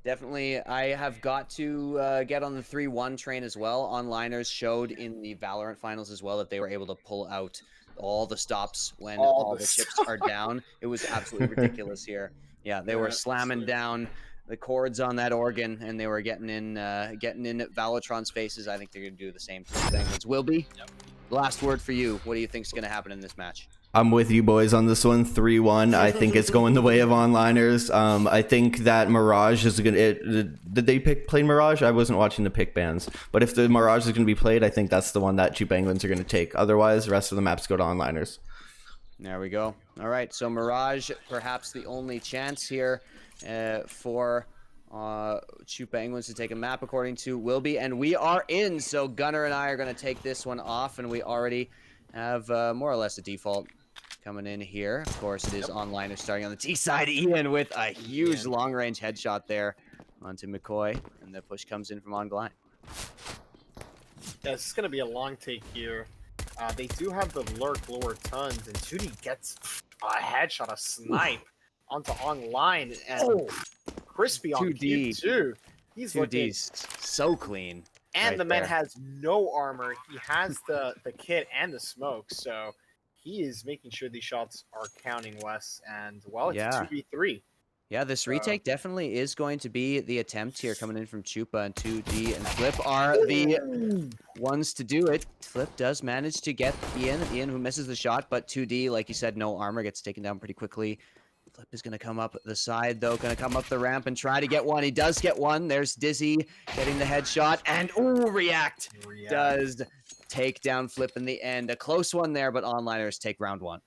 Definitely, I have got to get on the 3-1 train as well. Onliners showed in the Valorant finals as well that they were able to pull out all the stops when All all the this. chips are down. It was absolutely ridiculous here. Yeah, they were Yeah, slamming so down the chords on that organ, and they were getting in Valotron's faces. I think they're gonna do the same to the Penguins. Will be last word for you. What do you think is gonna happen in this match? I'm with you boys on this one, 3-1. I think it's going the way of onliners. I think that Mirage is going to... Did they play Mirage? I wasn't watching the pick bans. But if the Mirage is going to be played, I think that's the one that Choopaenguins are going to take. Otherwise, the rest of the maps go to onliners. There we go. All right, so Mirage, perhaps the only chance here for Choopaenguins to take a map, according to Wilby, and we are in. So Gunnar and I are going to take this one off, and we already have more or less a default coming in here. Of course, it is onliners starting on the T side. Ian with a huge long-range headshot there onto McCoy, and the push comes in from Ongline. yeah, this is gonna be a long take here. They do have the lurk lower tons, and 2D gets a headshot, a snipe onto online, and crispy on Cube 2D. too. He's looking, 2D's so clean. and Right the man there. has no armor. He has the kit and the smoke, so he is making sure these shots are counting, Wes. And well, it's Yeah. a 2v3. Yeah, this retake definitely is going to be the attempt here coming in from Chupa, and 2D and Flip are the ones to do it. Flip does manage to get Ian who misses the shot, but 2D, like you said, no armor, gets taken down pretty quickly. Flip is going to come up the side, though, going to come up the ramp and try to get one. He does get one. There's Dizzy getting the headshot, and React does take down Flip in the end. A close one there, but onliners take round one.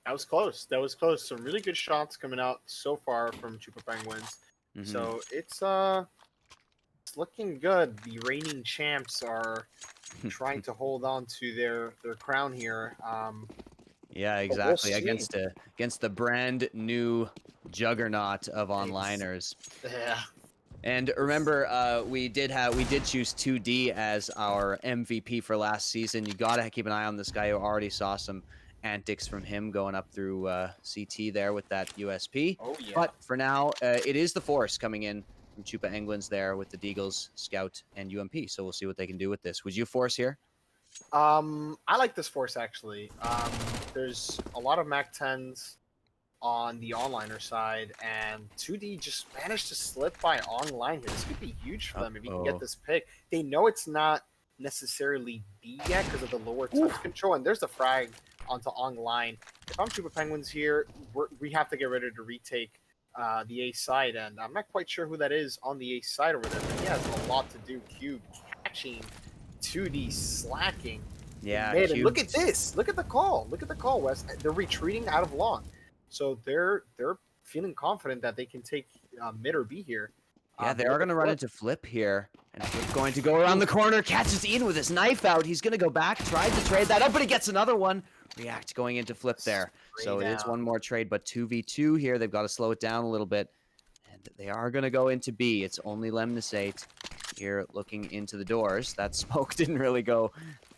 That was close. That was close. Some really good shots coming out so far from Choopaenguins. So it's looking good. The reigning champs are trying to hold on to their crown here. Yeah, we'll exactly. see. Against the brand new juggernaut of onliners. Yeah. And remember, we did choose 2D as our MVP for last season. You gotta keep an eye on this guy. You already saw some antics from him going up through CT there with that USP. Oh yeah. But for now, it is the Force coming in from Choopaenguins there with the Deagles, Scout, and UMP. So we'll see what they can do with this. Would you Force here? I like this force actually. There's a lot of Mac 10s on the onliner side, and 2D just managed to slip by online here. This could be huge for them if you can get this pick. They know it's not necessarily B yet because of the lower touch control, and there's the frag onto online. If I'm Choopaenguins here, we have to get ready to retake the A side, and I'm not quite sure who that is on the A side over there, but he has a lot to do. Cube catching 2D slacking. Yeah, Look at this. Look at the call. Look at the call, Wes. They're retreating out of long. So they're feeling confident that they can take mid or B here. Yeah, they are going to run into Flip here. And Flip going to go around the corner, catches Ian with his knife out. He's going to go back, tries to trade that up, but he gets another one. React going into Flip there. So it is one more trade, but 2v2 here. They've got to slow it down a little bit. And they are going to go into B. It's only Lemnisate here looking into the doors. That smoke didn't really go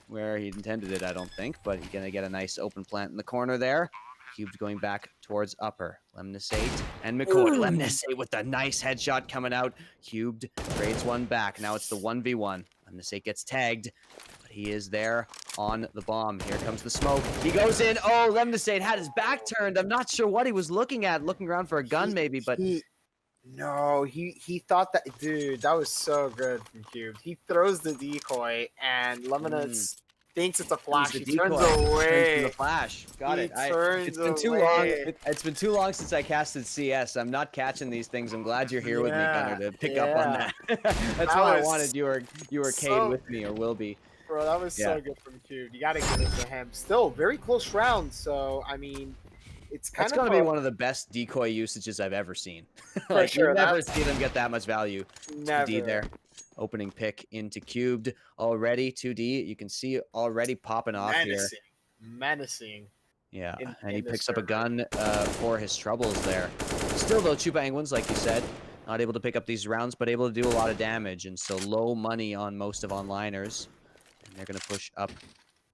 where he intended it, I don't think. But he's going to get a nice open plant in the corner there. Cubed going back towards upper. Lemnisate and McCoy. Lemnisate with a nice headshot coming out. Cubed trades one back. Now it's the 1v1. Lemnisate gets tagged, but he is there on the bomb. Here comes the smoke. He goes in. Oh, Lemnisate had his back turned. I'm not sure what he was looking at. Looking around for a gun maybe, but... No, he thought that... Dude, that was so good from Cubed. He throws the decoy, and Lemonade thinks it's a flash. He turns away. The flash. Got it. It's been too long. It's been too long since I casted CS. I'm not catching these things. I'm glad you're here with me, Gunnar, to pick up on that. That's why I wanted you were Cade with me, or will be. Bro, that was so good from Cube. You got to give it to him. Still, very close round. So, I mean, it's kind of going to be one of the best decoy usages I've ever seen. For sure. You've never seen him get that much value. Never. 2D there. Opening pick into Cubed already. 2D, you can see already popping off here. Menacing. Yeah, and he picks up a gun for his troubles there. Still, though, Choopaenguins, like you said, not able to pick up these rounds, but able to do a lot of damage. And so low money on most of onliners. And they're going to push up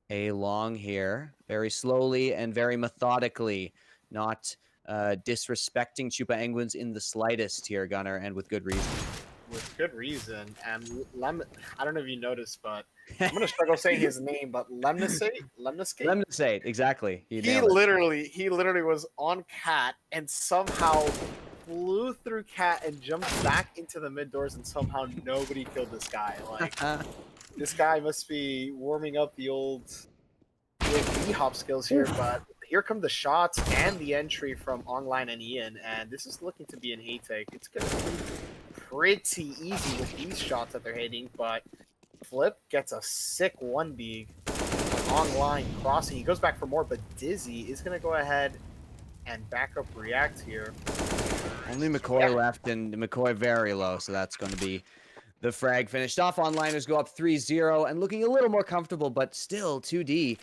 a long here very slowly and very methodically. Not disrespecting Choopaenguins in the slightest here, Gunner, and with good reason. With good reason. And I don't know if you noticed, but I'm gonna struggle saying his name, but Lemniscate? Lemniscate, exactly. He He nailed it. literally was on Cat and somehow flew through Cat and jumped back into the mid doors, and somehow nobody killed this guy. Like, this guy must be warming up the old B-hop skills here, but here come the shots and the entry from Online and Ian, and this is looking to be an A-take. It's going to be pretty easy with these shots that they're hitting, but Flip gets a sick 1B Online crossing. He goes back for more, but Dizzy is going to go ahead and back up React here. Only McCoy left, and McCoy very low, so that's going to be the frag finished off. Onliners go up 3-0 and looking a little more comfortable, but still 2D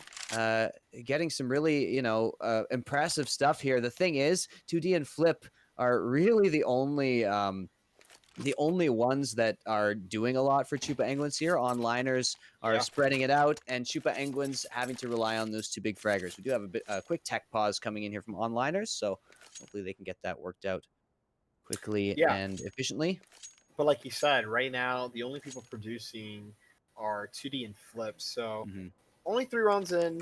getting some really, impressive stuff here. The thing is, 2D and Flip are really the only ones that are doing a lot for Choopaenguins here. Onliners are spreading it out, and Choopaenguins having to rely on those two big fraggers. We do have a quick tech pause coming in here from Onliners, so hopefully they can get that worked out quickly and efficiently. But like you said, right now, the only people producing are 2D and Flip. So only 3 rounds in,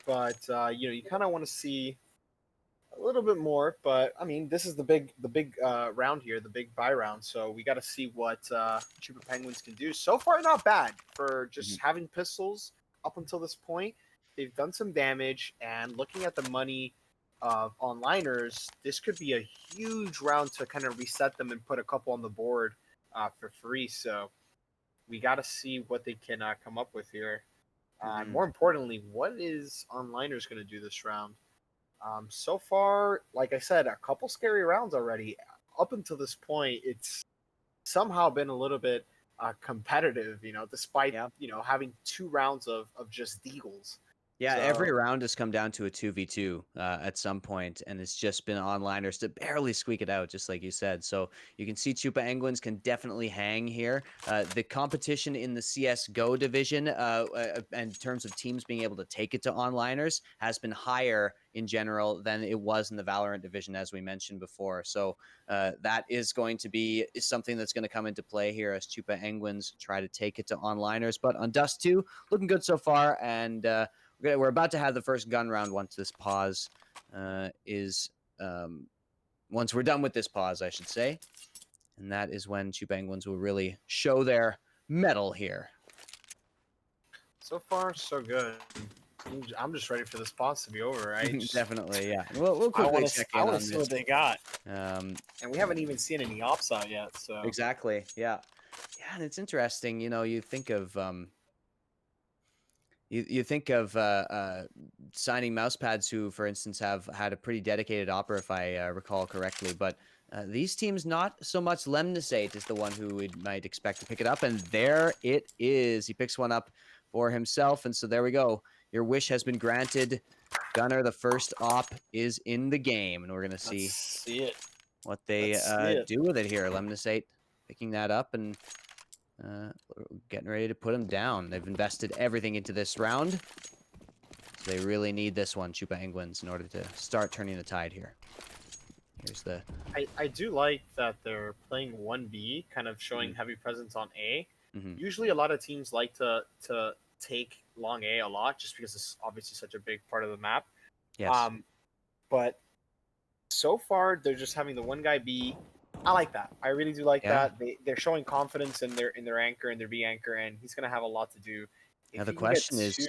but you kind of want to see a little bit more. But I mean, this is the big round here, the big buy round. So we got to see what Choopaenguins can do. So far, not bad for just having pistols up until this point. They've done some damage, and looking at the money of Onliners, this could be a huge round to kind of reset them and put a couple on the board for free. So we got to see what they can come up with here. More importantly, what is Onliners going to do this round? So far, like I said, a couple scary rounds already. Up until this point, it's somehow been a little bit competitive, despite, having 2 rounds of just deagles. Yeah, every round has come down to a 2v2 at some point, and it's just been Onliners to barely squeak it out, just like you said. So you can see Choopaenguins can definitely hang here. The competition in the CSGO division, in terms of teams being able to take it to Onliners, has been higher in general than it was in the Valorant division, as we mentioned before. So that is going to be something that's going to come into play here as Choopaenguins try to take it to Onliners. But on Dust 2, looking good so far, and we're about to have the first gun round once this pause once we're done with this pause, I should say. And that is when Choopaenguins will really show their mettle here. So far, so good. I'm just ready for this pause to be over, right? Definitely, yeah. We'll quickly check in I on want to see this. what they got. And we haven't even seen any ops out yet, so. Exactly, yeah. Yeah, and it's interesting, you think of... You think of signing mousepads who, for instance, have had a pretty dedicated opera, if I recall correctly. But these teams, not so much. Lemniscate is the one who we might expect to pick it up. And there it is. He picks one up for himself. And so there we go. Your wish has been granted. Gunner, the first op is in the game. And we're going to see what they do with it here. Lemniscate picking that up and... getting ready to put him down. They've invested everything into this round. So they really need this one, Choopaenguins, in order to start turning the tide here. Here's the... I do like that they're playing 1B, kind of showing heavy presence on A. Usually a lot of teams like to take long A a lot, just because it's obviously such a big part of the map. Yes. But so far, they're just having the one guy B. I like that. I really do like that. They're showing confidence in their anchor and their B anchor, and he's gonna have a lot to do. Now the question is,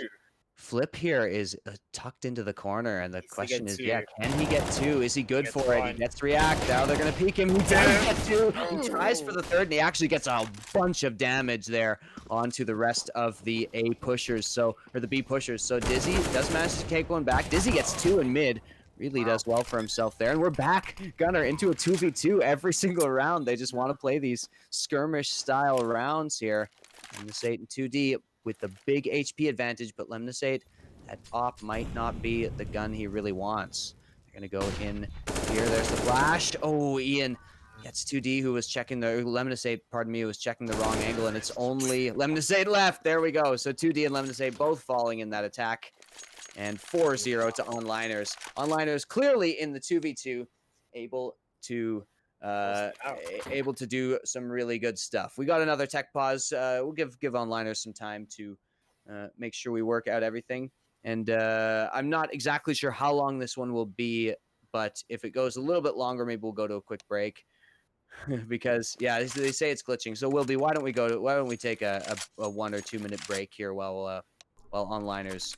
Flip here is tucked into the corner, and the question is, can he get 2? Is he good for it? He gets React. Now they're gonna peek him. He does get 2. He tries for the 3rd, and he actually gets a bunch of damage there onto the rest of the A pushers. Or the B pushers. So Dizzy does manage to take one back. Dizzy gets 2 in mid. Really does well for himself there. And we're back, Gunner, into a 2v2 every single round. They just want to play these skirmish-style rounds here. Lemniscate and 2D with the big HP advantage, but Lemniscate, that op might not be the gun he really wants. They're going to go in here. There's the flash. Oh, Ian gets 2D, who was checking the... Lemniscate, pardon me, was checking the wrong angle, and it's only Lemniscate left. There we go. So 2D and Lemniscate both falling in that attack. and 4-0 to Onliners. Onliners clearly in the 2v2, able to do some really good stuff. We got another tech pause. We'll give Onliners some time to make sure we work out everything. And I'm not exactly sure how long this one will be, but if it goes a little bit longer, maybe we'll go to a quick break. Because yeah, they say it's glitching. So Wilby, why don't we take a 1 or 2 minute break here while Onliners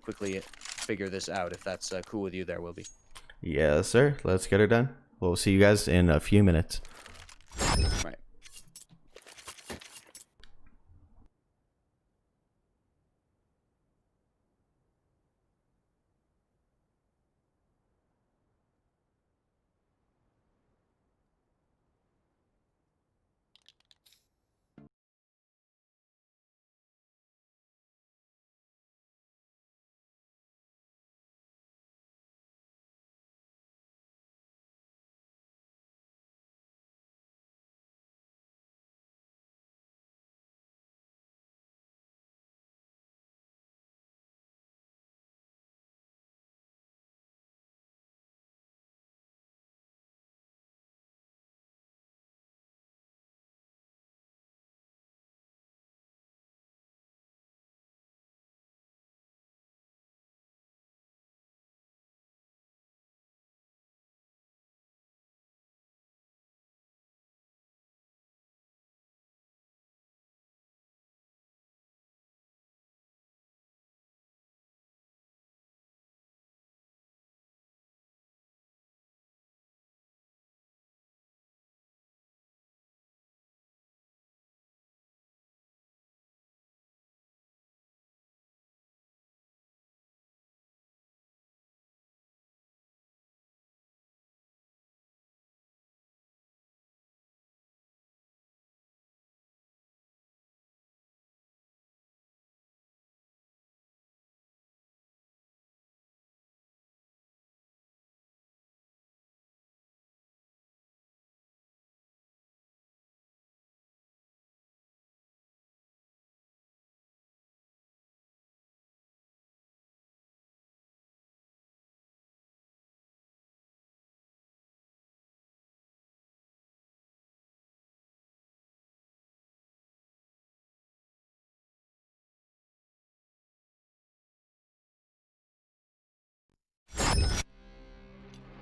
quickly figure this out, if that's cool with you there, Wilby. Yes, sir. Let's get it done. We'll see you guys in a few minutes. Right.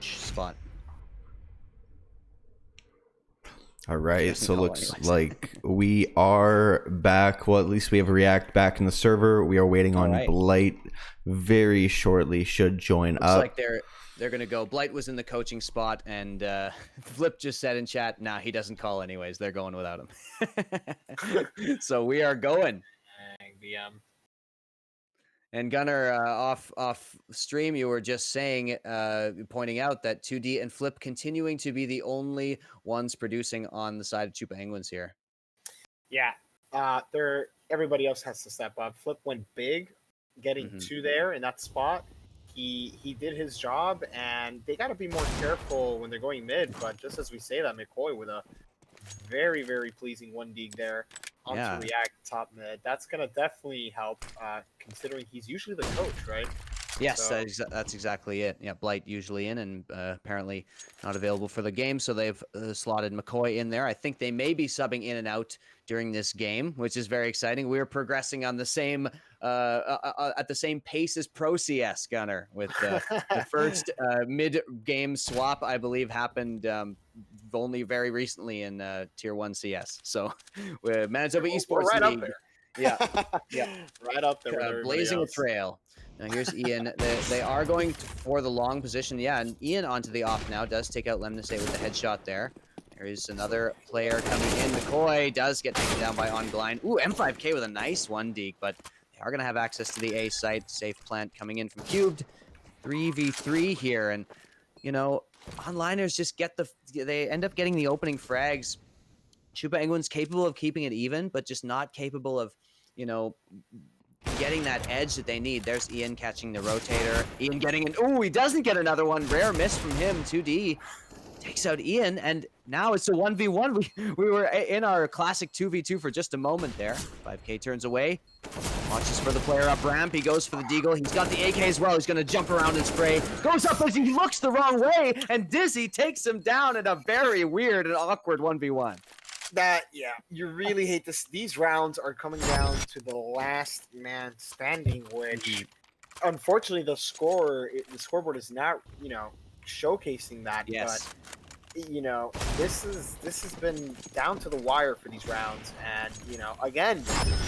Spot. All right, so looks like we are back. Well, at least we have a React back in the server. We are waiting on Blight very shortly. Should join looks up. Like they're gonna go. Blight was in the coaching spot, and Flip just said in chat, "Nah, he doesn't call anyways. They're going without him." So we are going. VM. And Gunnar, off stream, you were just saying, pointing out that 2D and Flip continuing to be the only ones producing on the side of Choopaenguins here. Yeah, everybody else has to step up. Flip went big, getting two there in that spot. He did his job, and they got to be more careful when they're going mid. But just as we say that, McCoy with a very, very pleasing 1D there onto React top mid. That's going to definitely help, considering he's usually the coach, right? Yes, so. That's exactly it. Yeah, Blight usually in, and apparently not available for the game, so they've slotted McCoy in there. I think they may be subbing in and out during this game, which is very exciting. We're progressing on the same at the same pace as Pro CS, Gunner, with the first mid-game swap, I believe, happened only very recently in Tier 1 CS. So Manitoba Esports right League. Up there. Yeah, right up there with blazing else. a trail. Now here's Ian. They are going for the long position. Yeah, and Ian onto the off now. Does take out Lemnisate with the headshot there. There is another player coming in. McCoy does get taken down by Ongline. Ooh, M5K with a nice 1D, but they are going to have access to the A site. Safe plant coming in from Cubed. 3v3 here, and, you know, Onliners just they end up getting the opening frags. Choopaenguins capable of keeping it even, but just not capable of, you know, getting that edge that they need. There's Ian catching the rotator. Ian getting an... Ooh, he doesn't get another one. Rare miss from him. 2D takes out Ian, and now it's a 1v1. We were in our classic 2v2 for just a moment there. 5K turns away. Watches for the player up ramp. He goes for the deagle. He's got the AK as well. He's going to jump around and spray. Goes up as he looks the wrong way, and Dizzy takes him down in a very weird and awkward 1v1. Yeah, you really hate this. These rounds are coming down to the last man standing, which unfortunately the scoreboard is not, showcasing that. Yes. But this has been down to the wire for these rounds, and again,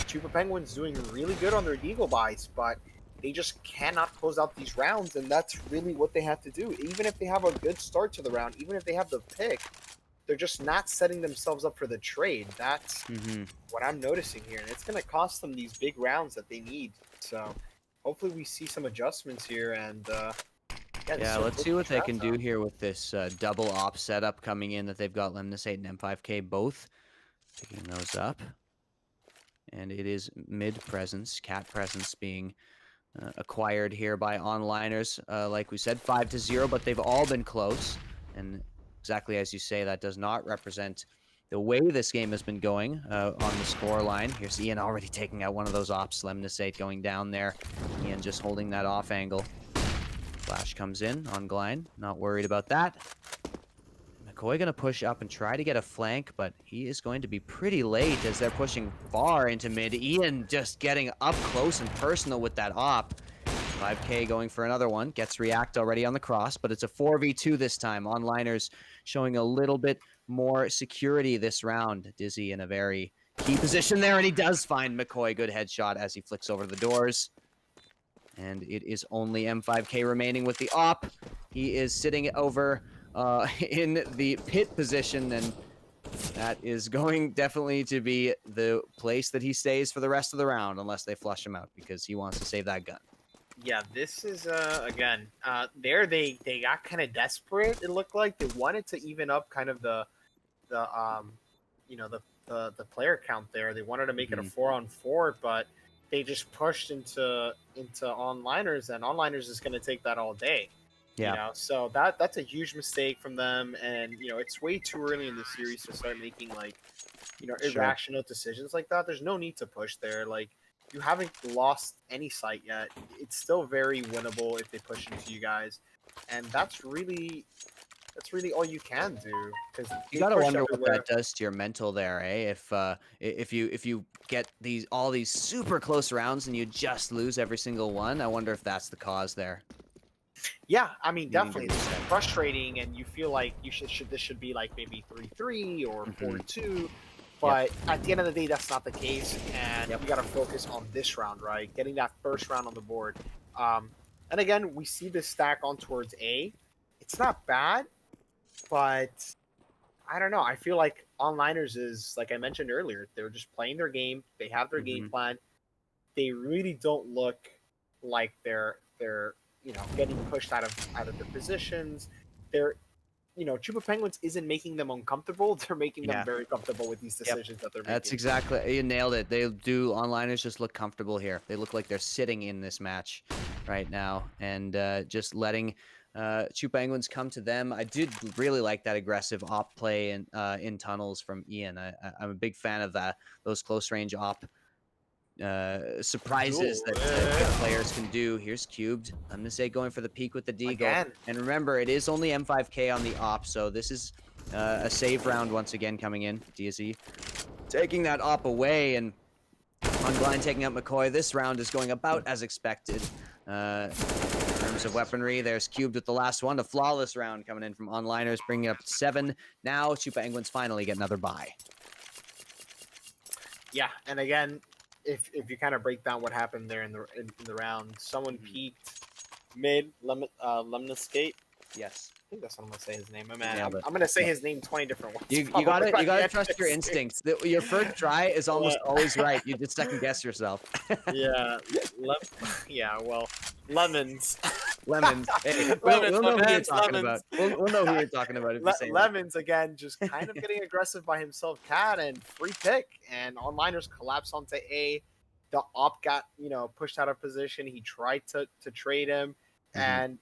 Choopaenguins doing really good on their deagle buys, but they just cannot close out these rounds, and that's really what they have to do. Even if they have a good start to the round, even if they have the pick, they're just not setting themselves up for the trade. That's what I'm noticing here, and it's going to cost them these big rounds that they need. So hopefully we see some adjustments here, and yeah, let's see what they can do here with this double op setup coming in that they've got Lemnisate and M5K both picking those up. And it is mid presence, cat presence being acquired here by onliners. Like we said, 5-0, but they've all been close. And exactly as you say, that does not represent the way this game has been going on the score line. Here's Ian already taking out one of those ops. Lemnisate going down there. Ian just holding that off angle. Flash comes in on Glein. Not worried about that. McCoy going to push up and try to get a flank, but he is going to be pretty late as they're pushing far into mid. Ian just getting up close and personal with that op. 5K going for another one. Gets react already on the cross, but it's a 4v2 this time. Onliners showing a little bit more security this round. Dizzy in a very key position there, and he does find McCoy. Good headshot as he flicks over the doors. And it is only M5K remaining with the op. He is sitting over in the pit position, and that is going definitely to be the place that he stays for the rest of the round, unless they flush him out, because he wants to save that gun. Yeah, this is again there they got kind of desperate. It looked like they wanted to even up kind of the player count there. They wanted to make it a 4-on-4, but they just pushed into onliners, and onliners is going to take that all day. Yeah. So that's a huge mistake from them, and it's way too early in the series to start making irrational decisions like that. There's no need to push there. Like, you haven't lost any sight yet. It's still very winnable if they push into you guys, and that's really all you can do, because you gotta wonder what that does to your mental there, eh? If you get all these super close rounds and you just lose every single one, I wonder if that's the cause there. Yeah, I mean, definitely it's frustrating, and you feel like this should be like maybe 3-3 or 4-2. But at the end of the day, that's not the case, and you got to focus on this round, right? Getting that first round on the board. And again, we see this stack on towards A. It's not bad, but I don't know. I feel like onliners is, like I mentioned earlier, they're just playing their game. They have their game plan. They really don't look like they're getting pushed out of the positions. They're Choopaenguins isn't making them uncomfortable. They're making them very comfortable with these decisions that they're making. That's exactly, you nailed it. They do, onliners just look comfortable here. They look like they're sitting in this match right now, and just letting Choopaenguins come to them. I did really like that aggressive op play in tunnels from Ian. I'm a big fan of those close range op surprises that players can do. Here's Cubed. I'm gonna say going for the peak with the deagle. And remember, it is only M5K on the op, so this is a save round once again coming in. DZ taking that op away, and on Glein taking out McCoy. This round is going about as expected. In terms of weaponry, there's Cubed with the last one. A flawless round coming in from onliners, bringing it up to 7. Now Choopaenguins finally get another bye. Yeah, and again, if you kind of break down what happened there in the round, someone peeked mid Lemnisate. Yes. I think that's what I'm gonna say his name. I'm gonna say his name 20 different ways. You gotta trust your instincts. Your first try is almost always right. You just second guess yourself. Well, lemons. Lemons. Hey, we'll know who you're talking about. We'll know who you're talking about if you say Lemons again, just kind of getting aggressive by himself, cat, and free pick, and onliners collapse onto A. The op got pushed out of position. He tried to trade him, and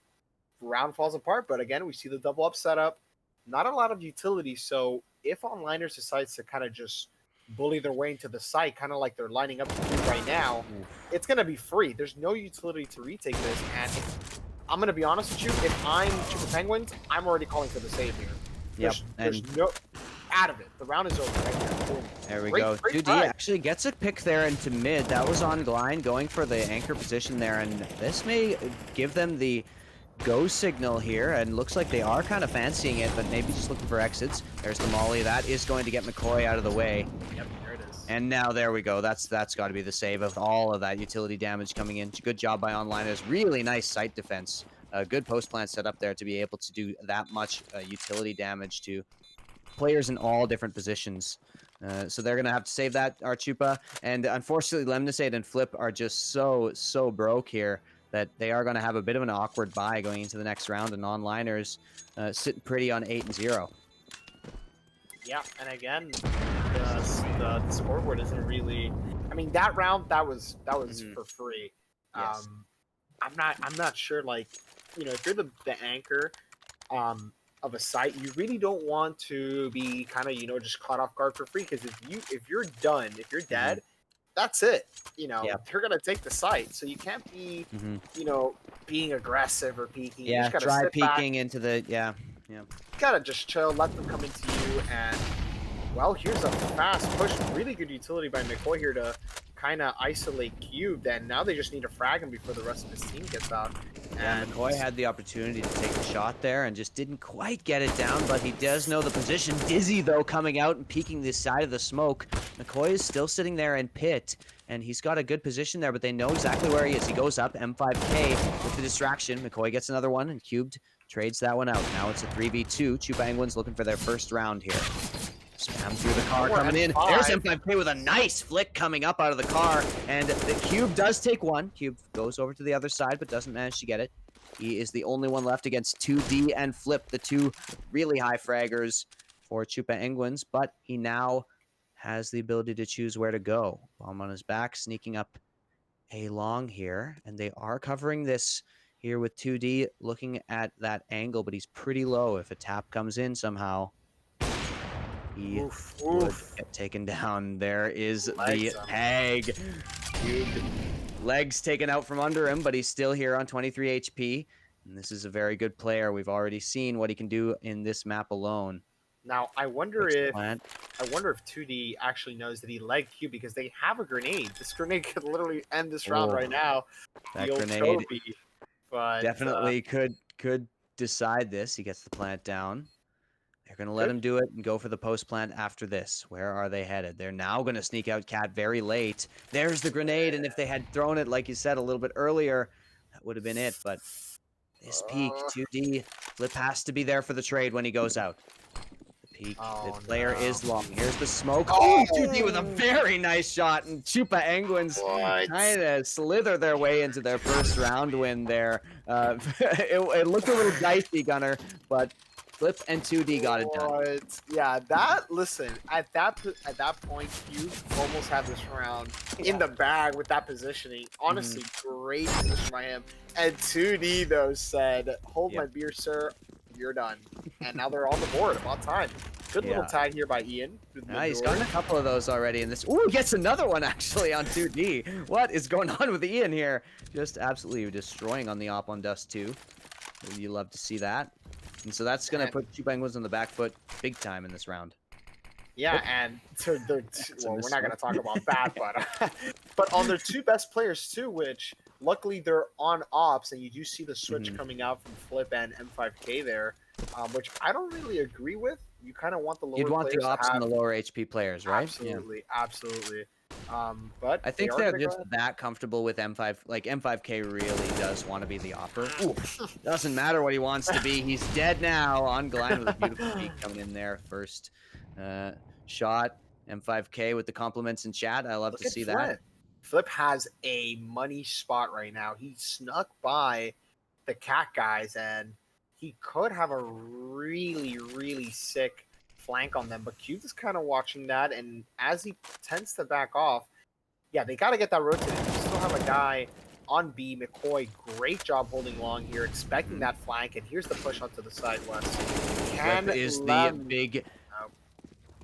round falls apart. But again, we see the double up setup. Not a lot of utility. So if onliners decides to kind of just bully their way into the site, kind of like they're lining up to do right now, it's going to be free. There's no utility to retake this. And I'm going to be honest with you, if I'm Choopaenguins, I'm already calling for the save here. There's no out of it. The round is over right now. Boom. There we Great, go. great 2D try. actually gets a pick there into mid. That was on Glide going for the anchor position there, and this may give them the go signal here, and looks like they are kind of fancying it, but maybe just looking for exits. There's the molly. That is going to get McCoy out of the way. Yep, there it is. And now there we go. That's got to be the save of all of that utility damage coming in. Good job by Onliners. Really nice site defense. A good post plant set up there to be able to do that much utility damage to players in all different positions. So they're going to have to save that, Archupa. And unfortunately, Lemnisate and Flip are just so broke here that they are going to have a bit of an awkward bye going into the next round. And Onliners sitting pretty on 8-0. Yeah, and again, the scoreboard isn't really. I mean, that round that was for free. Yes. I'm not sure. Like, you know, if you're the anchor of a site, you really don't want to be kind of, you know, just caught off guard for free, because if you're done, if you're dead, that's it. You know, they're gonna take the site, so you can't be, you know, being aggressive or peeking. Yeah, you just try sit peeking back. into the You gotta just chill, let them come into you, and well, here's a fast push. Really good utility by McCoy here to kind of isolate Cubed, and now they just need to frag him before the rest of his team gets out. Yeah, And McCoy had the opportunity to take a shot there and just didn't quite get it down, but he does know the position. Dizzy, though, coming out and peeking this side of the smoke. McCoy is still sitting there in pit, and he's got a good position there, but they know exactly where he is. He goes up, M5K with the distraction. McCoy gets another one, and Cubed trades that one out. Now it's a 3v2. Choopaenguins looking for their first round here. Spam through the car coming in. There's M5K with a nice flick coming up out of the car. And the Cube does take one. Cube goes over to the other side, but doesn't manage to get it. He is the only one left against 2D and Flip, the two really high fraggers for Choopaenguins. But he now has the ability to choose where to go. Bomb on his back, sneaking up a long here. And they are covering this here with 2D, looking at that angle, but he's pretty low. If a tap comes in somehow, he would get taken down. There is the tag. Dude, legs taken out from under him, but he's still here on 23 HP. And this is a very good player. We've already seen what he can do in this map alone. now I wonder if 2D actually knows that he legged Q, because they have a grenade. This grenade could literally end this round right now. That the old grenade trophy, but definitely could decide this. He gets the plant down. They're going to let him do it and go for the post plant after this. Where are they headed? They're now going to sneak out Cat very late. There's the grenade, and if they had thrown it, like you said, a little bit earlier, that would have been it. But this peak, 2D, Flip has to be there for the trade when he goes out. The peak, the player is long. Here's the smoke. Oh, 2D with a very nice shot, and Choopaenguins kind of slither their way into their first round win there. It looked a little dicey, Gunner, but Flip and 2D got it done. Yeah, listen, at that point, you almost have this round in the bag with that positioning. Honestly, great position by him. And 2D, though, said, hold my beer, sir. You're done. And now they're on the board. About time. Good little tag here by Ian. He's gotten a couple of those already in this. Ooh, he gets another one, actually, on 2D. What is going on with Ian here? Just absolutely destroying on the op on Dust 2. You love to see that. And so that's going to put Choopaenguins on the back foot big time in this round. Yeah, and well, we're not going to talk about that, but on their two best players too, which luckily they're on ops, and you do see the switch coming out from Flip and M5K there, which I don't really agree with. You kind of want the lower. You'd want the ops and the lower HP players, right? Absolutely, absolutely. But I think they're just that comfortable with M5. Like, M5K really does want to be the opper. Doesn't matter what he wants to be. He's dead now on Glenn with a beautiful peek coming in there. First shot. M5K with the compliments in chat. I love to see that. Flip has a money spot right now. He snuck by the cat guys, and he could have a really, really sick flank on them, but Cube is kind of watching that, and as he tends to back off, yeah, they got to get that rotated. You still have a guy on B. McCoy, great job holding long here, expecting that flank, and here's the push onto the side west.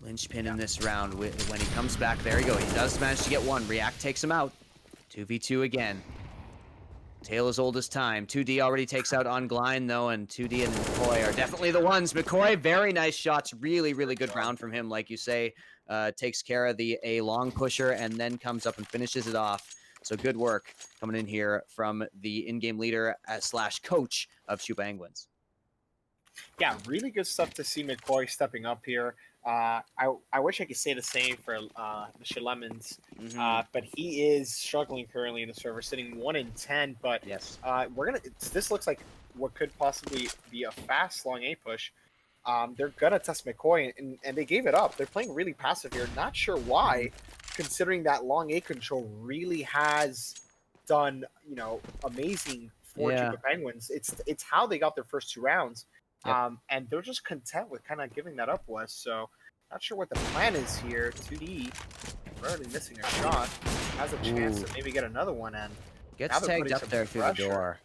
linchpin in this round. When he comes back, there you go. He does manage to get one. React takes him out. 2v2 again. Tale as old as time. 2D already takes out on Glein, though, and 2D and McCoy are definitely the ones. McCoy, very nice shots. Really, really good round from him, like you say. Takes care of a long pusher and then comes up and finishes it off. So good work coming in here from the in-game leader slash coach of Choopaenguins. Yeah, really good stuff to see McCoy stepping up here. I wish I could say the same for Mr. Lemons, but he is struggling currently in the server, sitting 1 in 10. But yes, this looks like what could possibly be a fast long A push. They're gonna test McCoy, and they gave it up. They're playing really passive here. Not sure why, considering that long A control really has done amazing for Choopaenguins. It's how they got their first 2 rounds. Yep. And they're just content with kind of giving that up, Wes. So, not sure what the plan is here. 2D, barely missing a shot, has a chance to maybe get another one in. Gets tagged up there through the door.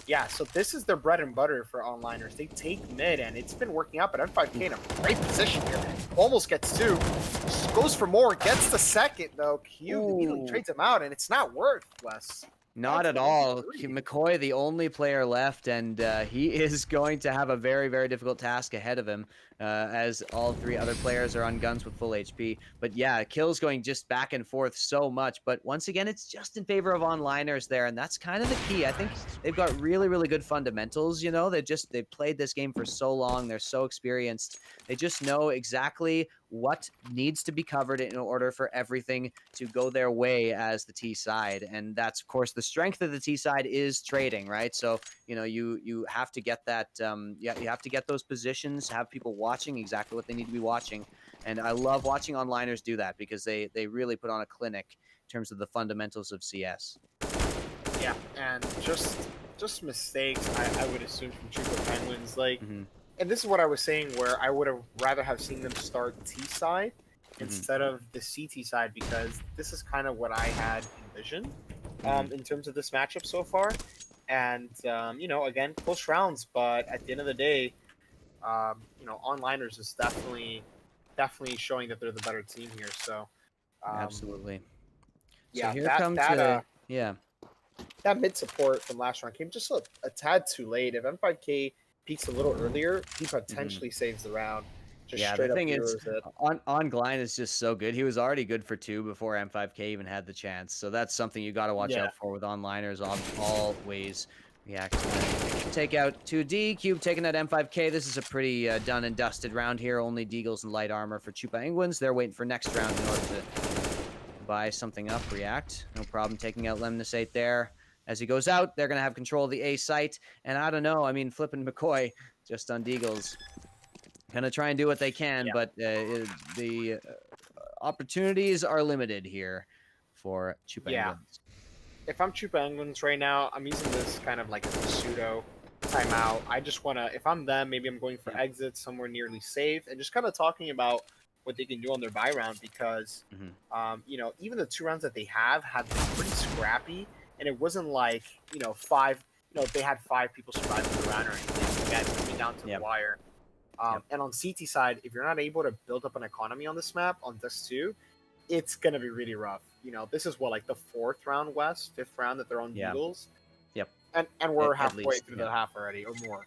Yeah, so this is their bread and butter for onliners. They take mid, and it's been working out, but M5K in a great position here. Almost gets 2, goes for more, gets the second, though. Q immediately trades him out, and it's not worth, Wes. Not at all. McCoy, the only player left, and he is going to have a very, very difficult task ahead of him as all 3 other players are on guns with full HP. But yeah, kills going just back and forth so much. But once again, it's just in favor of onliners there, and that's kind of the key. I think they've got really, really good fundamentals. You know, they've played this game for so long. They're so experienced. They just know exactly what needs to be covered in order for everything to go their way as the T side. And that's, of course, the strength of the T side is trading, right? So, you have to get that, you have to get those positions, have people watching exactly what they need to be watching. And I love watching onliners do that because they really put on a clinic in terms of the fundamentals of CS. Yeah, and just mistakes, I would assume, from Choopaenguins. Like, and this is what I was saying, where I would have rather have seen them start T side instead of the CT side, because this is kind of what I had envisioned in terms of this matchup so far. And again, close rounds, but at the end of the day, onliners is definitely showing that they're the better team here. So absolutely. Yeah, so here comes that mid support from last round came just a tad too late. If M5K peaks a little earlier, he potentially saves the round. Just the thing is, on Glein is just so good. He was already good for 2 before M5K even had the chance. So that's something you got to watch out for with onliners always. React to take out 2D. Cube taking out M5K. This is a pretty done and dusted round here. Only Deagles and light armor for Choopaenguins. They're waiting for next round in order to buy something up. React, no problem taking out Lemnisate there. As he goes out, they're going to have control of the A site. And I don't know, I mean, flipping McCoy just on Deagles. Going to try and do what they can, but the opportunities are limited here for Choopaenguins. Yeah. If I'm Choopaenguins right now, I'm using this kind of like as a pseudo timeout. I just want to, if I'm them, maybe I'm going for exit somewhere nearly safe and just kind of talking about what they can do on their buy round, because, even the 2 rounds that they have been pretty scrappy. And it wasn't like, 5, they had 5 people surviving the round or anything. That coming down to the wire. And on CT side, if you're not able to build up an economy on this map, on Dust 2, it's going to be really rough. This is what, like the 4th round, West, 5th round that they're on Eagles. Yep. And we're halfway through the half already, or more,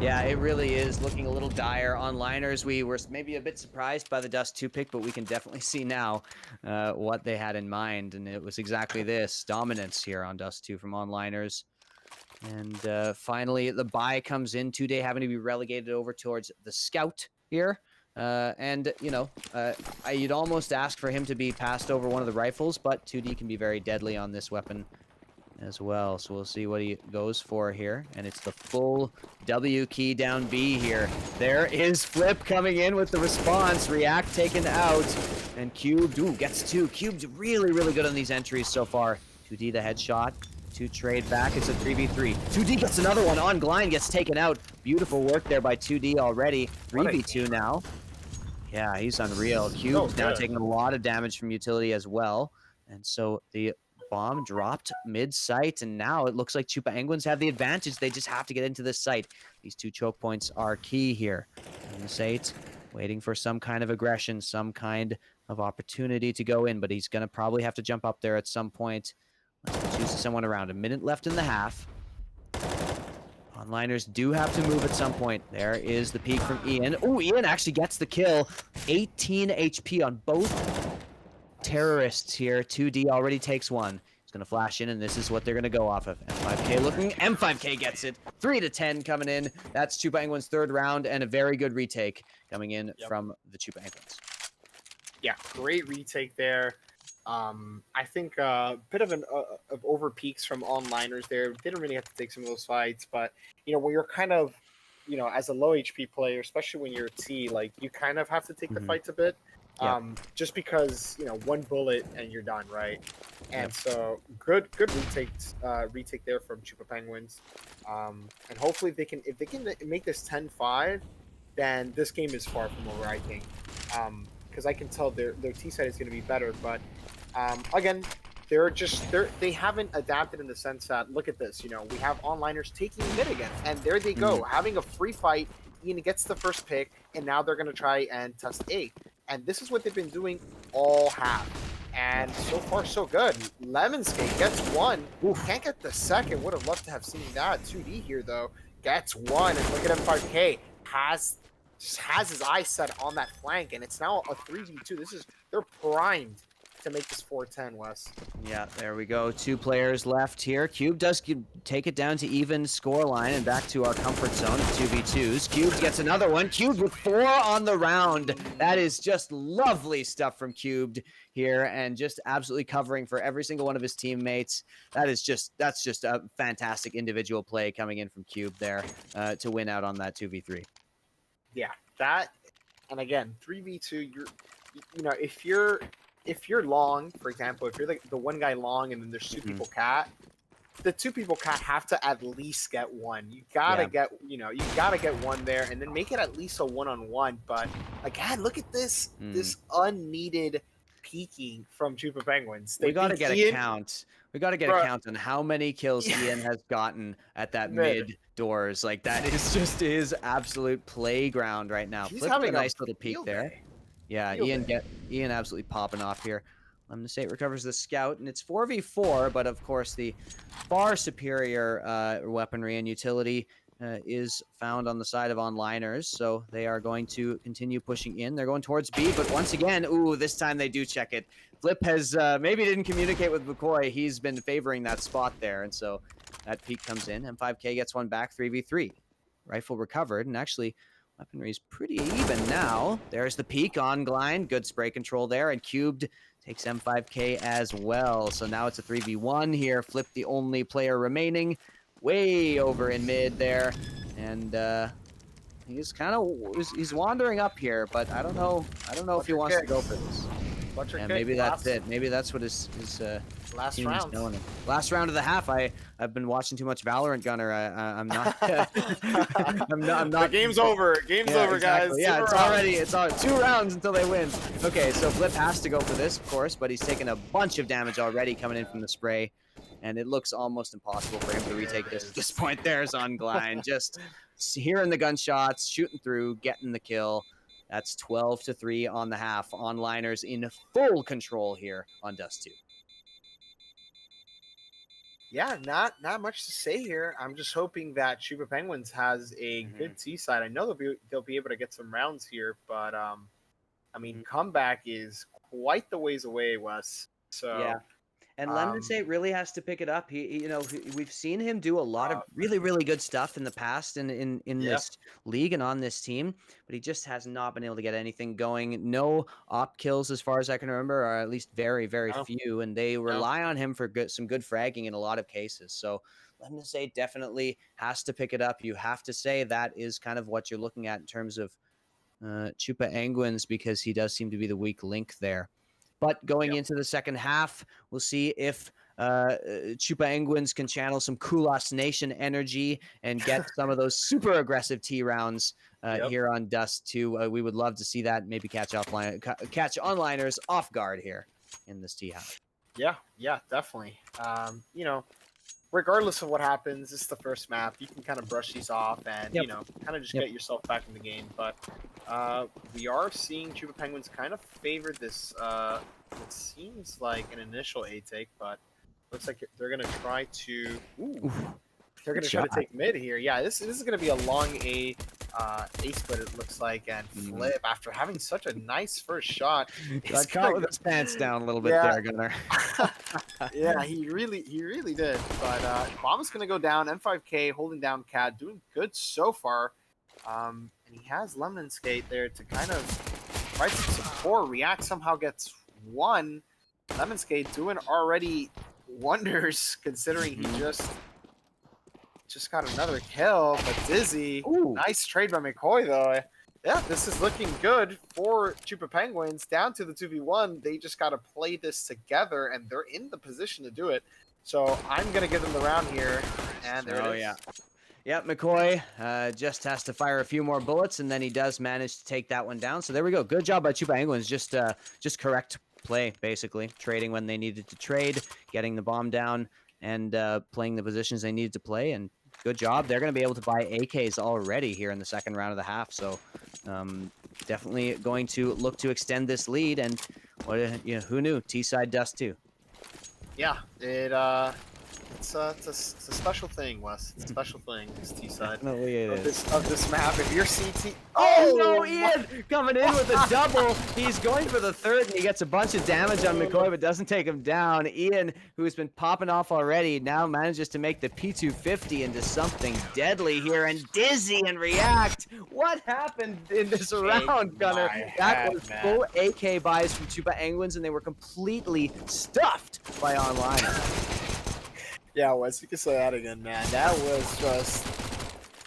Yeah, it really is looking a little dire. Onliners, we were maybe a bit surprised by the Dust 2 pick, but we can definitely see now what they had in mind, and it was exactly this. Dominance here on Dust 2 from onliners. And finally, the buy comes in, 2D having to be relegated over towards the Scout here. You'd almost ask for him to be passed over one of the rifles, but 2D can be very deadly on this weapon as well. So we'll see what he goes for here. And it's the full W key down B here. There is Flip coming in with the response. React taken out. And Cubed, gets 2. Cubed really, really good on these entries so far. 2D the headshot. 2 trade back. It's a 3v3. 2D gets another one. On Glein gets taken out. Beautiful work there by 2D already. 3v2 now. Yeah, he's unreal. Cube now taking a lot of damage from utility as well. And so the bomb dropped mid-site, and now it looks like Choopaenguins have the advantage. They just have to get into this site. These 2 choke points are key here. Lemnisate waiting for some kind of aggression, some kind of opportunity to go in, but he's going to probably have to jump up there at some point. Let's choose someone around. A minute left in the half. Onliners do have to move at some point. There is the peek from Ian. Oh, Ian actually gets the kill. 18 HP on both terrorists here. 2D already takes one. He's going to flash in, and this is what they're going to go off of. M5K looking. M5K gets it. 3-10 coming in. That's Choopaenguins' third round, and a very good retake coming in from the Choopaenguins. Yeah, great retake there. I think a bit of over peaks from onliners there. Didn't really have to take some of those fights, but when you're kind of, as a low HP player, especially when you're a T, like you kind of have to take the fights a bit. Just because one bullet and you're done, right? And so good retake there from Choopaenguins. And hopefully if they can make this 10-5, then this game is far from over, I think. Because I can tell their T side is going to be better, but again, they haven't adapted in the sense that, look at this, we have onliners taking mid again, and there they go, having a free fight. Ian gets the first pick, and now they're going to try and test A. And this is what they've been doing all half. And so far, so good. Lemonskate gets one. Can't get the second. Would have loved to have seen that. 2D here, though. Gets one. And look at M5K. Just has his eyes set on that flank. And it's now a 3v2. They're primed to make this 4-10, Wes. Yeah, there we go. 2 players left here. Cube does take it down to even scoreline and back to our comfort zone of 2v2s. Cube gets another one. Cubed with 4 on the round. That is just lovely stuff from Cubed here, and just absolutely covering for every single one of his teammates. That's just a fantastic individual play coming in from Cube there to win out on that 2v3. Yeah, that, and again, 3v2, if you're long, for example, if you're the one guy long and then there's 2 people cat, the 2 people cat have to at least get one. You gotta get one there, and then make it at least a 1-on-1. But again, look at this unneeded peeking from Choopaenguins. We gotta get a count. We gotta get a count on how many kills Ian has gotten at that mid doors. Like, that is just his absolute playground right now. He's Flip having a nice little peek there. Day. Yeah, Ian absolutely popping off here. Lemon State recovers the scout, and it's 4v4, but of course the far superior weaponry and utility is found on the side of onliners, so they are going to continue pushing in. They're going towards B, but once again, this time they do check it. Flip has maybe didn't communicate with McCoy. He's been favoring that spot there, and so that peek comes in. M5K gets one back, 3v3. Rifle recovered, and actually weaponry is pretty even now. There's the peek on Glide. Good spray control there. And Cubed takes M5K as well. So now it's a 3v1 here. Flip the only player remaining. Way over in mid there. And he's wandering up here, but I don't know if he wants to go for this. Yeah, maybe that's it. Maybe that's what his last team round. is knowing him. Last round of the half. I've been watching too much Valorant, Gunner. I'm not. I'm not. The game's over. Game's over, exactly. guys. Yeah, it's 2 rounds until they win. Okay, so Flip has to go for this, of course, but he's taken a bunch of damage already coming in from the spray, and it looks almost impossible for him to retake this at this point. There's on Glide, just hearing the gunshots, shooting through, getting the kill. That's 12-3 on the half. Onliners in full control here on Dust 2. Yeah, not much to say here. I'm just hoping that Choopaenguins has a good T side. I know they'll be able to get some rounds here, but I mean, comeback is quite the ways away, Wes. So yeah. And Lemon State really has to pick it up. We've seen him do a lot of really, really good stuff in the past in this league and on this team, but he just has not been able to get anything going. No op kills as far as I can remember, or at least very, very few, and they rely on him for some good fragging in a lot of cases. So Lemon State definitely has to pick it up. You have to say that is kind of what you're looking at in terms of Choopaenguins, because he does seem to be the weak link there. But going into the second half, we'll see if Choopaenguins can channel some Kulas Nation energy and get some of those super aggressive T rounds here on Dust 2. We would love to see that. Maybe catch onliners off guard here in this T half. Yeah, definitely. regardless of what happens, this is the first map. You can kind of brush these off and, Yep. you know, kind of just Yep. get yourself back in the game. But we are seeing Choopaenguins kind of favor this, it seems like an initial A take, but looks like they're going to try to... Ooh. They're going to try to take mid here. Yeah, this is going to be a long A split, it looks like, and Flip, after having such a nice first shot, Got caught with his pants down a little bit there, Gunnar. Yeah, he really did. But Bomb is going to go down. M5K holding down Cat, doing good so far. And he has Lemon Skate there to kind of try to support. React somehow gets one. Lemon Skate doing already wonders, considering he just got another kill. But Dizzy, nice trade by McCoy though. Yeah, this is looking good for Choopaenguins. Down to the 2v1. They just got to play this together, and they're in the position to do it. So I'm going to give them the round here. And there it is. Yeah. Yep, McCoy just has to fire a few more bullets, and then he does manage to take that one down. So there we go. Good job by Choopaenguins. Just correct play, basically. Trading when they needed to trade, getting the bomb down, and playing the positions they needed to play. And good job. They're going to be able to buy AKs already here in the second round of the half. So definitely going to look to extend this lead. And who knew? T-side dust too. Yeah, it's a special thing, Wes. It's a special thing. This T-side of this map. If you're CT, oh no, Ian coming in with a double. He's going for the third, and he gets a bunch of damage on McCoy, but doesn't take him down. Ian, who's been popping off already, now manages to make the P250 into something deadly here. And Dizzy and React. What happened in this round, Gunnar? That was full AK buys from Choopaenguins, and they were completely stuffed by online. Yeah, Wes, you can say that again, man. That was just,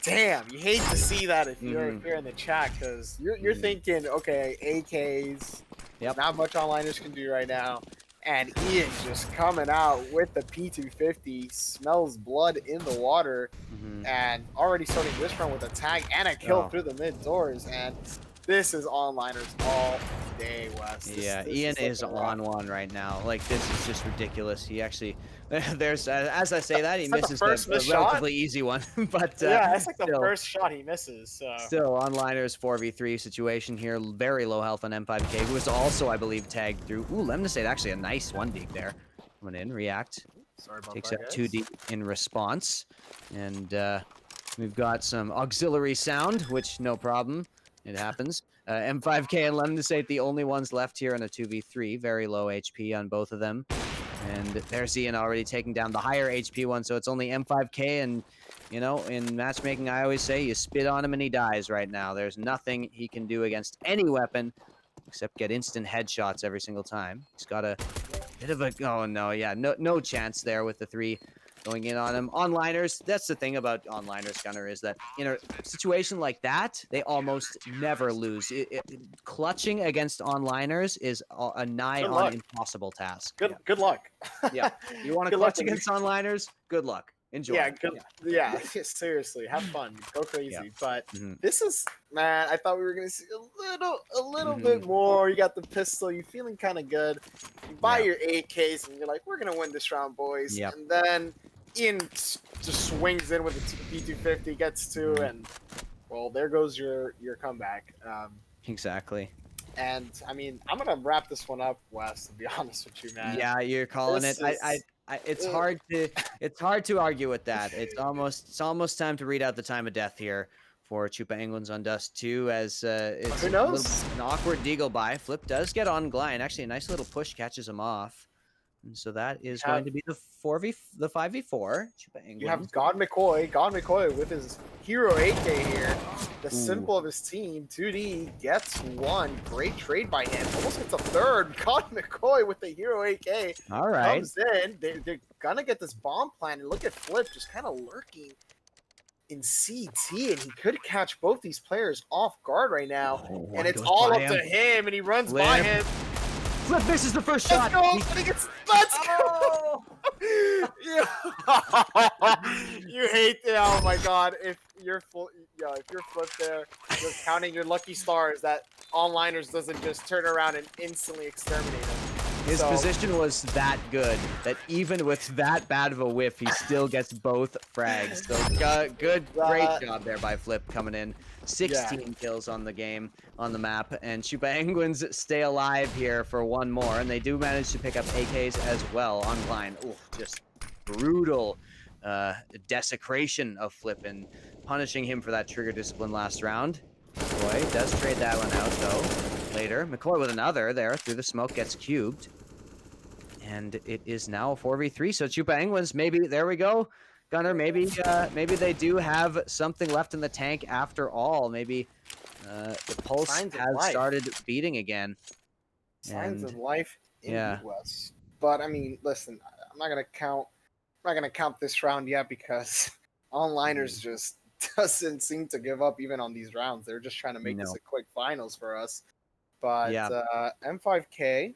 damn. You hate to see that if you're in the chat, because you're thinking, okay, AKs, not much onliners can do right now, and Ian just coming out with the P250, smells blood in the water, and already starting this round with a tag and a kill through the mid doors, and this is onliners all day, Wes. This Ian is on one right now. Like, this is just ridiculous. He actually, there's as I say that, he misses the relatively easy one. But yeah, that's like the first shot he misses. So. Still, onliners 4v3 situation here. Very low health on M5K, who is also, I believe, tagged through. Ooh, Lemnisate, actually a nice one deep there. Coming in, React. Sorry about takes that, out 2D in response. And we've got some auxiliary sound, which no problem. It happens. M5K and Lemnisate, the only ones left here in a 2v3. Very low HP on both of them. And there's Ian already taking down the higher HP one, so it's only M5K. And, you know, in matchmaking, I always say you spit on him and he dies right now. There's nothing he can do against any weapon except get instant headshots every single time. He's got a bit of a... Oh, no, yeah. No chance there with the 3 going in on him. Onliners, that's the thing about onliners, Gunnar, is that in a situation like that, they almost never lose. Clutching against onliners is a nigh on impossible task. Good luck. Yeah. You want to clutch against onliners? Good luck. Enjoy. Yeah, seriously, have fun, go crazy. But this is, man, I thought we were gonna see a little bit more. You got the pistol, you're feeling kind of good. You buy your AKs, and you're like, we're gonna win this round, boys. And then Ian just swings in with a P250, gets 2, and well, there goes your comeback. Exactly. And I mean, I'm gonna wrap this one up, Wes. To be honest with you, man. Yeah, you're calling it. It's hard to argue with that. It's almost time to read out the time of death here for Choopaenguins on Dust 2, as it's who knows? An awkward deagle buy. Flip does get on Glide. Actually, a nice little push catches him off. And so that is going to be the 5v4. You have God McCoy with his hero AK here. The symbol of his team. 2D gets 1. Great trade by him. Almost gets a third. God McCoy with the hero AK. All right. Comes in. They're gonna get this bomb plan. And look at Flip just kind of lurking in CT, and he could catch both these players off guard right now. And it's all up to him, and he runs by him. Flip misses the first shot. Let's go! You hate that. Oh my god. If you're Flip there, just counting your lucky stars that onliners doesn't just turn around and instantly exterminate him. His So- position was that good that even with that bad of a whiff, he still gets both frags. So great job there by Flip coming in. 16 kills on the game, on the map, and Choopaenguins stay alive here for one more, and they do manage to pick up AKs as well online. Ooh, just brutal desecration of Flip and punishing him for that trigger discipline last round. McCoy does trade that one out though. Later, McCoy with another there through the smoke gets cubed. And it is now a 4v3. So Choopaenguins, maybe there we go. Gunner, maybe they do have something left in the tank after all. Maybe the pulse has started beating again. Signs of life in yeah. West. But I mean, listen, I'm not gonna count this round yet because onliners just doesn't seem to give up even on these rounds. They're just trying to make this a quick finals for us. But M5K,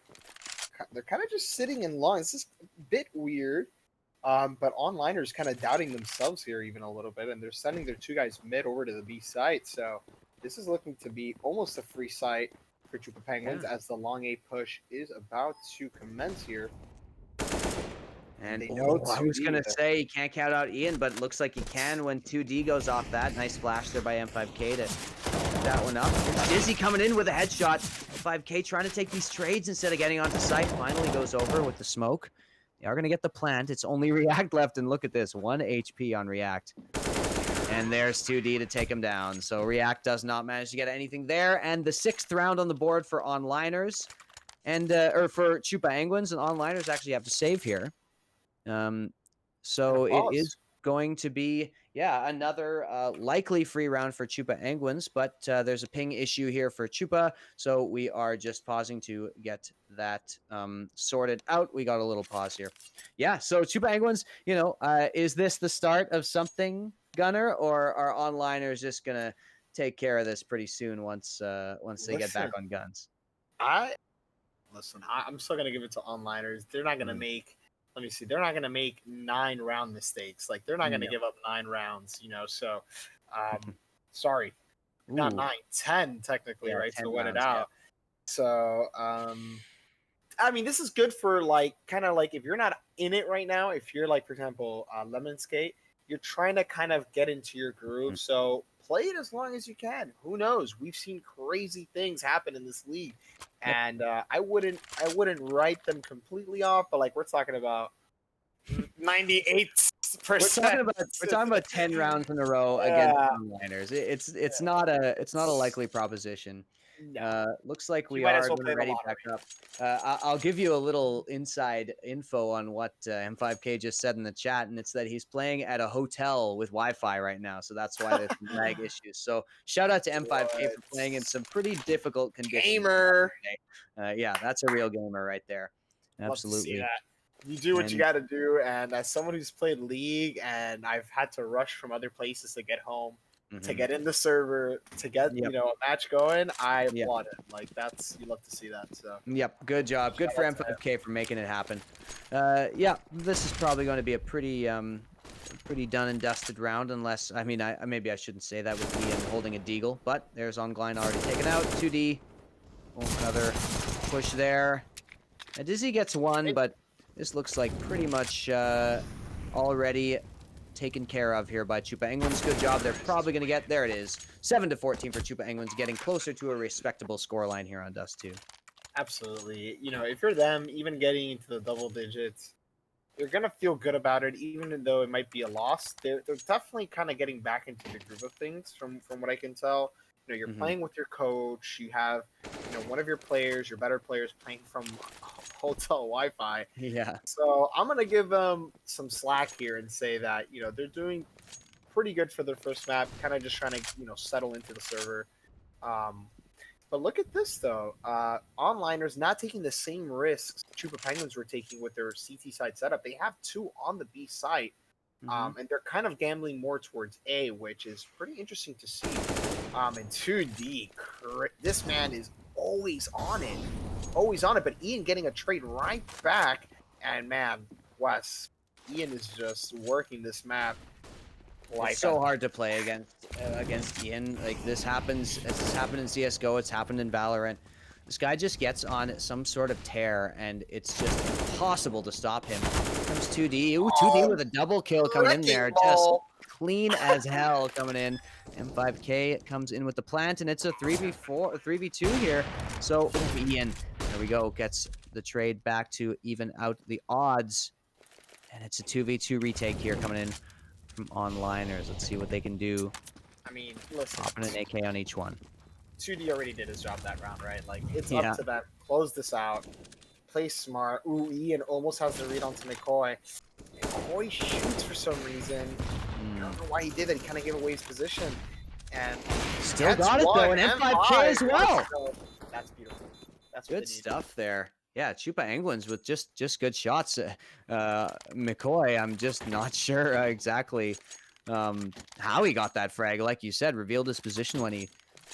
they're kind of just sitting in long. It's just a bit weird. But onliners kind of doubting themselves here even a little bit, and they're sending their two guys mid over to the B site. So this is looking to be almost a free site for Choopaenguins as the long A push is about to commence here. And I was going to say he can't count out Ian, but it looks like he can when 2D goes off that. Nice flash there by M5K to put that one up. Dizzy coming in with a headshot. M5K trying to take these trades instead of getting onto site. Finally goes over with the smoke. They are going to get the plant. It's only React left, and look at this. 1 HP on React. And there's 2D to take him down. So React does not manage to get anything there. And the 6th round on the board for onliners. And, or for Choopaenguins, and onliners actually have to save here. So it is going to be, another likely free round for Choopaenguins, but there's a ping issue here for Choopa, so we are just pausing to get that sorted out. We got a little pause here. Yeah, so Choopaenguins, is this the start of something, Gunner, or are onliners just gonna take care of this pretty soon once they get back on guns? I'm still gonna give it to onliners. They're not gonna make. Let me see. They're not going to make 9 round mistakes. Like, they're not going to give up 9 rounds, So, sorry. Not 9, 10 technically, right? To win it out. Yeah. So, I mean, this is good for, kind of if you're not in it right now, if you're, for example, Lemon Skate, you're trying to kind of get into your groove. So, play it as long as you can. Who knows? We've seen crazy things happen in this league. And I wouldn't write them completely off, but we're talking about 98%. We're talking about 10 rounds in a row against onliners. It's not a likely proposition. No. Looks like we are ready back up. I'll give you a little inside info on what M5K just said in the chat, and it's that he's playing at a hotel with Wi-Fi right now, so that's why there's some lag issues. So shout out to M5K for playing in some pretty difficult conditions. Gamer. Yeah, that's a real gamer right there. Absolutely. You do what you got to do, and as someone who's played League, and I've had to rush from other places to get home, to get in the server, to get a match going, I applaud it. You love to see that. So good job. Good for M5K for making it happen. This is probably going to be a pretty done and dusted round, unless maybe I shouldn't say that with Ian holding a deagle, but there's Ongline already taken out. 2D, another push there. And Dizzy gets one, but this looks like pretty much already taken care of here by Choopaenguins. Good job. They're probably going to get, there it is, 7-14 for Choopaenguins, getting closer to a respectable scoreline here on Dust 2. Absolutely. If you're them, even getting into the double digits, you're going to feel good about it, even though it might be a loss. They're definitely kind of getting back into the groove of things from what I can tell. You're playing with your coach. You have, one of your players, your better players, playing from hotel Wi-Fi. Yeah. So I'm gonna give them some slack here and say that they're doing pretty good for their first map. Kind of just trying to settle into the server. But look at this though. Onliners not taking the same risks Choopaenguins were taking with their CT side setup. They have 2 on the B site. And they're kind of gambling more towards A, which is pretty interesting to see. And 2D, this man is always on it. But Ian getting a trade right back. And man, Wes, Ian is just working this map. It's so hard to play against Ian. This happens. It's happened in CS:GO. It's happened in Valorant. This guy just gets on some sort of tear, and it's just impossible to stop him. Here comes 2D. Ooh, 2D with a double kill coming in there. Just clean as hell coming in. M5K comes in with the plant, and it's a 3v4, 3v2 here. So, Ian, there we go, gets the trade back to even out the odds. And it's a 2v2 retake here coming in from onliners. Let's see what they can do. I mean, listen. Popping an AK on each one. 2D already did his job that round, right? Like, it's Yeah. up to them. Close this out. Play smart. Ooh, Ian almost has the read onto McCoy. McCoy shoots for some reason. I don't know why he did that. He kind of gave away his position. And still got it, though, and M5K as well. That's beautiful. That's Good stuff there. Yeah, Choopaenguins with just good shots. McCoy, I'm just not sure exactly how he got that frag. Like you said, revealed his position when he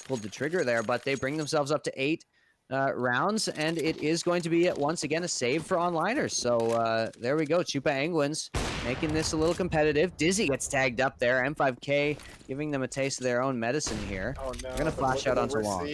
pulled the trigger there, but they bring themselves up to 8 rounds, and it is going to be once again a save for onliners. So there we go. Choopaenguins making this a little competitive. Dizzy gets tagged up there. M5K giving them a taste of their own medicine here. Oh no! They're gonna flash out onto long.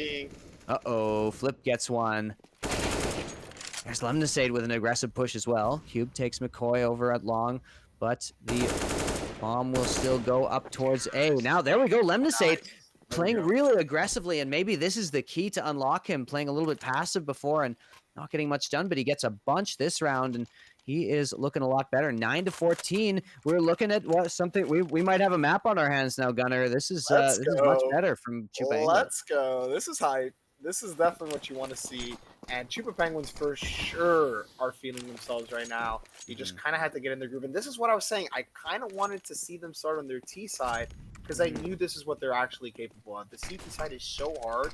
Uh-oh, Flip gets one. There's Lemnisade with an aggressive push as well. Cube takes McCoy over at long, but the bomb will still go up towards A. Now, there we go. Lemnisade playing really aggressively, and maybe this is the key to unlock him, playing a little bit passive before and not getting much done, but he gets a bunch this round, and he is looking a lot better. 9-14. We're looking at something. We might have a map on our hands now, Gunner. This is much better from Choopaenguins. Let's go. This is hype. This is definitely what you want to see. And Choopaenguins for sure are feeling themselves right now. You just kind of had to get in their groove. And this is what I was saying. I kind of wanted to see them start on their T side because I knew this is what they're actually capable of. The CT side is so hard.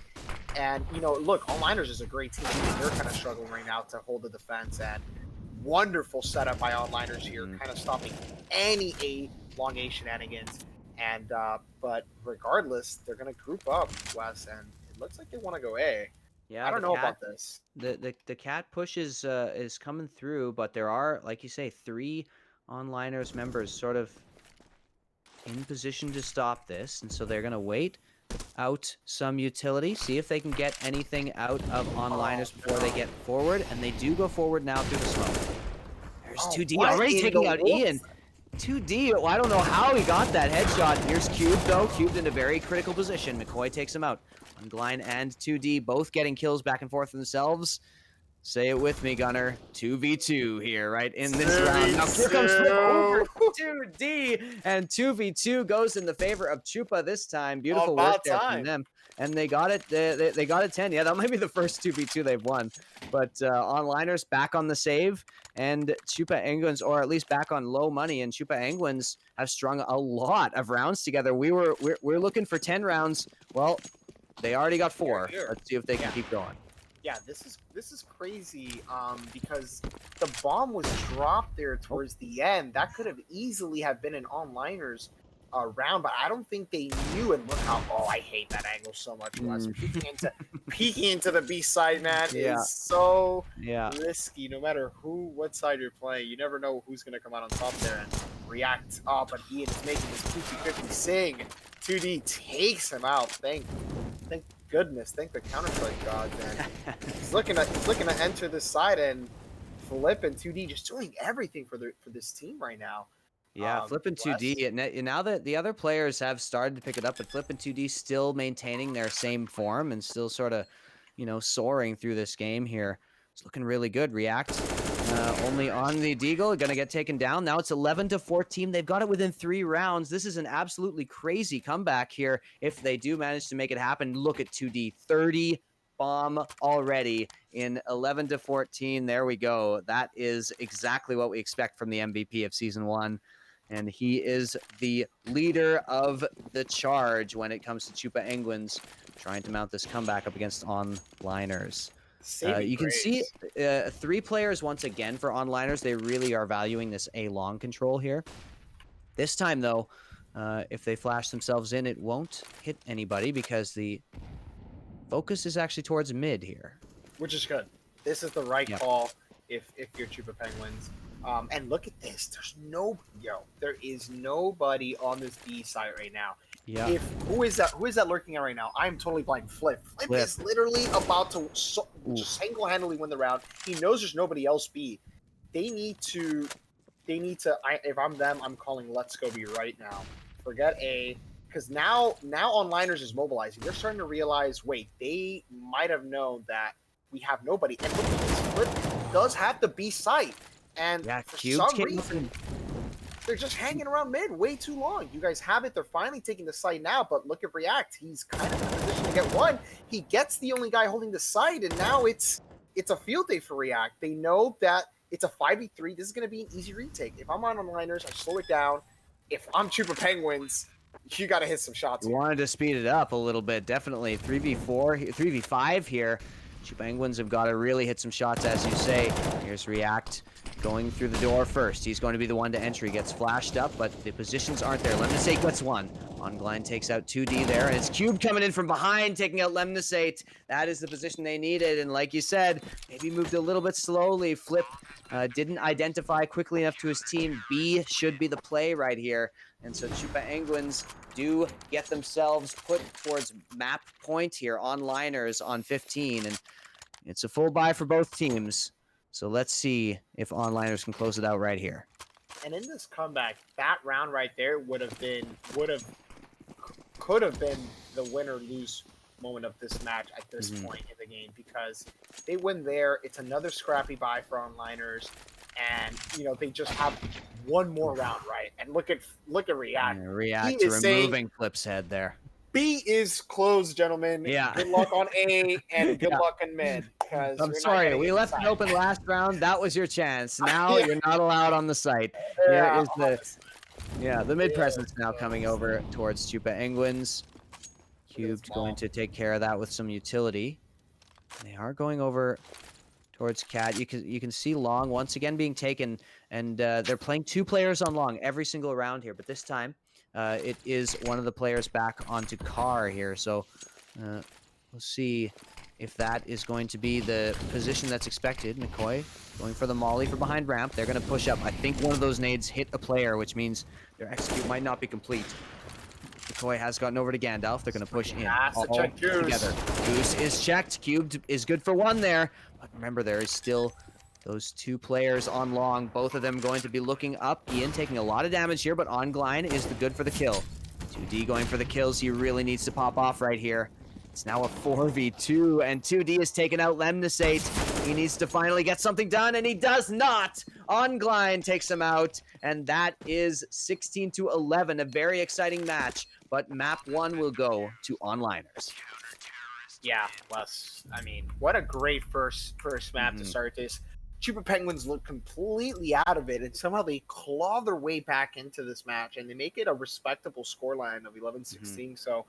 And, you know, look, Onliners is a great team. They're kind of struggling right now to hold the defense. And wonderful setup by Onliners here, kind of stopping any long A shenanigans. And, but regardless, they're going to group up, Wes, and it looks like they want to go A. Yeah, I don't know about this. The cat push is coming through, but there are, like you say, 3 onliners members sort of in position to stop this, and so they're gonna wait out some utility, see if they can get anything out of onliners before they get forward, and they do go forward now through the smoke. There's 2D already taking out Ian. 2D, well, I don't know how he got that headshot. Here's Cube, though. Cubed in a very critical position. McCoy takes him out. Ungline and 2D both getting kills back and forth themselves. Say it with me, Gunner. 2v2 here, right in this round. Now here comes Flip over 2D, and 2v2 goes in the favor of Chupa this time. Beautiful work there from them. And they got it. They got it 10. Yeah, that might be the first 2v2 they've won. But onliners back on the save, and Choopaenguins, or at least back on low money. And Choopaenguins have strung a lot of rounds together. We're looking for 10 rounds. Well, they already got 4. Let's see if they can keep going. Yeah, this is crazy. Because the bomb was dropped there towards the end. That could have easily have been an onliners round, but I don't think they knew. And look how I hate that angle so much. Wes. Peeking into the B side, man, is so risky. No matter what side you're playing, you never know who's gonna come out on top there and react. Oh, but Ian is making this 50-50 sing. 2D takes him out. Thank goodness. Thank the Counter-Strike gods. And he's looking to enter this side, and Flip and 2D just doing everything for this team right now. Yeah, Flip and 2D. And now that the other players have started to pick it up, but Flip and 2D still maintaining their same form and still sort of, soaring through this game here. It's looking really good. React only on the Deagle, gonna get taken down. Now it's 11-14. They've got it within 3 rounds. This is an absolutely crazy comeback here if they do manage to make it happen. Look at 2D, 30 bomb already in 11-14. There we go. That is exactly what we expect from the MVP of Season 1. And he is the leader of the charge when it comes to Choopaenguins trying to mount this comeback up against onliners. You can see 3 players once again for onliners. They really are valuing this A-long control here. This time, though, if they flash themselves in, it won't hit anybody because the focus is actually towards mid here. Which is good. This is the right call if you're Choopaenguins. And look at this. There is nobody on this B side right now. Yeah. If who is that lurking at right now? I'm totally blind. Flip is literally about to just single-handedly win the round. He knows there's nobody else B. They need to. If I'm them, I'm calling Let's Go B right now. Forget A, because now Onliners is mobilizing. They're starting to realize, wait, they might have known that we have nobody. And look at this, Flip does have the B site, and Yeah, for Cubed some came up reason, and they're just hanging around mid way too long. You guys have it. They're finally taking the site now, but look at React. He's kind of in a position to get one. He gets the only guy holding the site, and now it's a field day for React. They know that it's a 5v3. This is going to be an easy retake. If I'm on Onliners, I slow it down. If I'm Choopaenguins, you got to hit some shots we here. wanted to speed it up a little bit. Definitely 3v4, 3v5 here. Choopaenguins have got to really hit some shots, as you say. Here's React going through the door first. He's going to be the one to enter. He gets flashed up, but the positions aren't there. Lemnisate gets one. Ongline takes out 2D there, and it's Cube coming in from behind, taking out Lemnisate. That is the position they needed, and like you said, maybe moved a little bit slowly. Flip didn't identify quickly enough to his team. B should be the play right here, and so Choopaenguins do get themselves put towards map point here. Onliners on 15, and it's a full buy for both teams. So let's see if Onliners can close it out right here. And in this comeback, that round right there could have been the win or lose moment of this match at this point in the game, because they win there. It's another scrappy buy for Onliners, and they just have one more round, right? And look at React. React removing Flip's head there. B is closed, gentlemen. Yeah. Good luck on A and good luck in mid. I'm sorry, we left it open last round. That was your chance. Now you're not allowed on the site. Here is the mid presence now coming over towards Choopaenguins. Cubed going to take care of that with some utility. They are going over towards Cat. You can see Long once again being taken, and they're playing 2 players on Long every single round here, but this time it is one of the players back onto Car here. So we'll see if that is going to be the position that's expected. McCoy going for the molly for behind ramp. They're going to push up. I think one of those nades hit a player, which means their execute might not be complete. McCoy has gotten over to Gandalf. They're going to push in all together. Goose is checked. Cubed is good for 1 there. But remember, there is still those 2 players on Long. Both of them going to be looking up. Ian taking a lot of damage here, but Ongline is the good for the kill. 2D going for the kills. He really needs to pop off right here. It's now a 4v2, and 2D has taken out Lemnisate. He needs to finally get something done, and he does not. Ongline takes him out, and that is 16-11, a very exciting match. But map 1 will go to Onliners. Yeah, Wes. I mean, what a great first map to start this. Choopaenguins look completely out of it, and somehow they claw their way back into this match, and they make it a respectable scoreline of 11-16. So